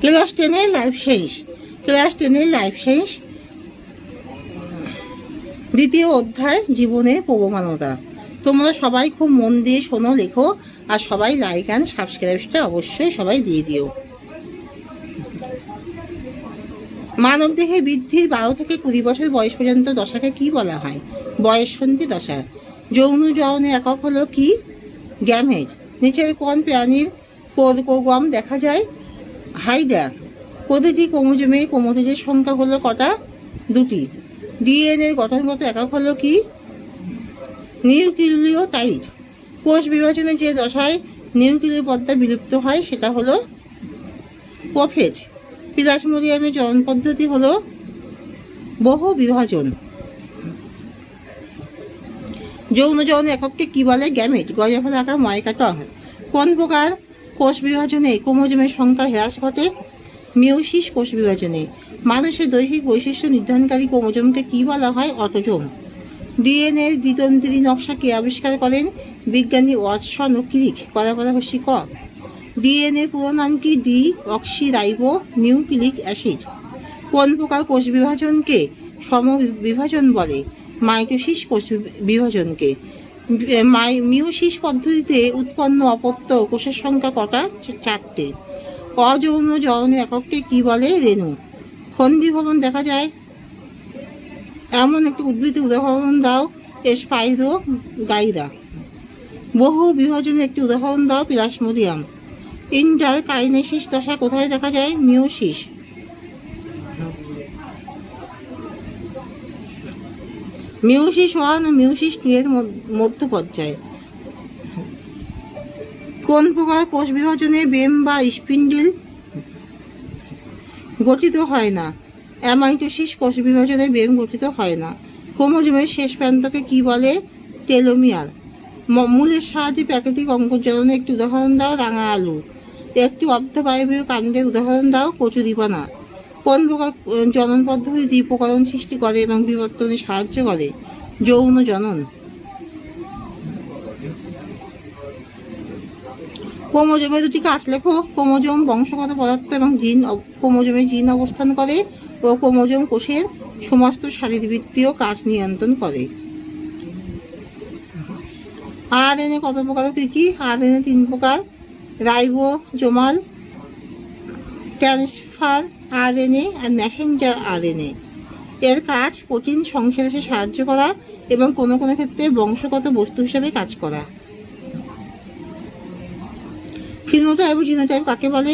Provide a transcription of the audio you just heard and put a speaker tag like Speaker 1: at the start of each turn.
Speaker 1: Class 10-এর life science, class 10-এর life science দ্বিতীয় অধ্যায় জীবনের প্রবণতা। তোমরা সবাই খুব মন দিয়ে শোনো, লেখো, আর সবাই লাইক অ্যান্ড সাবস্ক্রাইবটা অবশ্যই সবাই দিয়ে দিও। মানবদেহে বৃদ্ধির 12 থেকে 20 বছর বয়স পর্যন্ত দশাকে কি বলা হয়? বয়ঃসন্ধি দশা। যৌন যৌনের একক হলো কি? গ্যামেট। নিচের কোন প্রাণীর কোরোগম দেখা যায়? হাইড্রা। প্রতিটি ক্রোমোজোমে ক্রোমোজোমের সংখ্যা হলো কটা? 2টি। ডিএনএর গঠনগত একক হলো কি? নিউক্লিওটাইড। কোষ বিভাজনে যে দশায় নিউক্লিয় পর্দা বিলুপ্ত হয় সেটা হলো প্রোফেজ। প্লাজমোডিয়ামের জনন পদ্ধতি হলো বহু বিভাজন। যৌন যৌন একককে কি বলে? গ্যামেট। গজাফল আকার ময়কাটক। কোন প্রকার কোষ বিভাজনে ক্রোমোজোমের সংখ্যা হ্রাস ঘটে? মিওসিস কোষ বিভাজনে। মানুষের দৈহিক বৈশিষ্ট্য নির্ধারণকারী ক্রোমোজোমকে কি বলা হয়? অটোজোম। ডিএনএর দ্বিতন্ত্রী নকশা কে আবিষ্কার করেন? বিজ্ঞানী ওয়াটসন ও ক্রিক। পদাপদাঘষি ক। ডিএনএ পুরো নাম কি? Deoxyribonucleic acid. কোন প্রকার কোষ বিভাজনকে সমবিভাজন বলে? মাইটোসিস কোষ বিভাজনকে। মিওসিস পদ্ধতিতে উৎপন্ন অপত্য কোষের সংখ্যা কটা? 4টে। অযৌন যৌনের একককে কি বলে? রেণু। ফন্দিভবন দেখা যায় এমন একটি উদ্ভিদের উদাহরণ দাও। স্পাইরো গাইরা। বহু বিভাজনের একটি উদাহরণ দাও। প্লাজমোডিয়াম। ইন্টারকাইনেসিস দশা কোথায় দেখা যায়? মিওসিস। মিওসিস 1 ও মিওসিস 2 এর মধ্য পর্যায়ে। কোন প্রকার কোষ বিভাজনে বেম বা স্পিন্ডেল গঠিত হয় না? অ্যামাইটোসিস কোষ বিভাজনে বেম গঠিত হয় না। ক্রোমোজোমের শেষ প্রান্তকে কি বলে? টেলোমিয়ার। মূলের সাহায্যে প্রাকৃতিক অঙ্কুরজননের একটি উদাহরণ দাও। রাঙা আলু। একটি অর্ধবায়বীয় কাণ্ডের উদাহরণ দাও। কচুরিপানা। কোন প্রকার জনন পদ্ধতি দ্বিপ্রকরণ সৃষ্টি করে এবং বিবর্তনে সাহায্য করে? যৌন জনন। ক্রোমোজোমে 2টি কাজ লেখো। ক্রোমোজোম বংশগত পদার্থ এবং জিন ক্রোমোজোমে জিন অবস্থান করে ও ক্রোমোজোম কোষের সমস্ত শারীরবৃত্তীয় কাজ নিয়ন্ত্রণ করে। আরএনএ কত প্রকার কি কি? আরএনএ 3 প্রকার। রাইবোজোমাল, ট্রান্সফার আরএনএ আর মেসেঞ্জার আরএনএ। এর কাজ প্রোটিন সংশ্লেষে সাহায্য করা এবং কোনো কোনো ক্ষেত্রে বংশগত বস্তু হিসেবে কাজ করা। ফিনোটাইপ ও জিনোটাইপ কাকে বলে?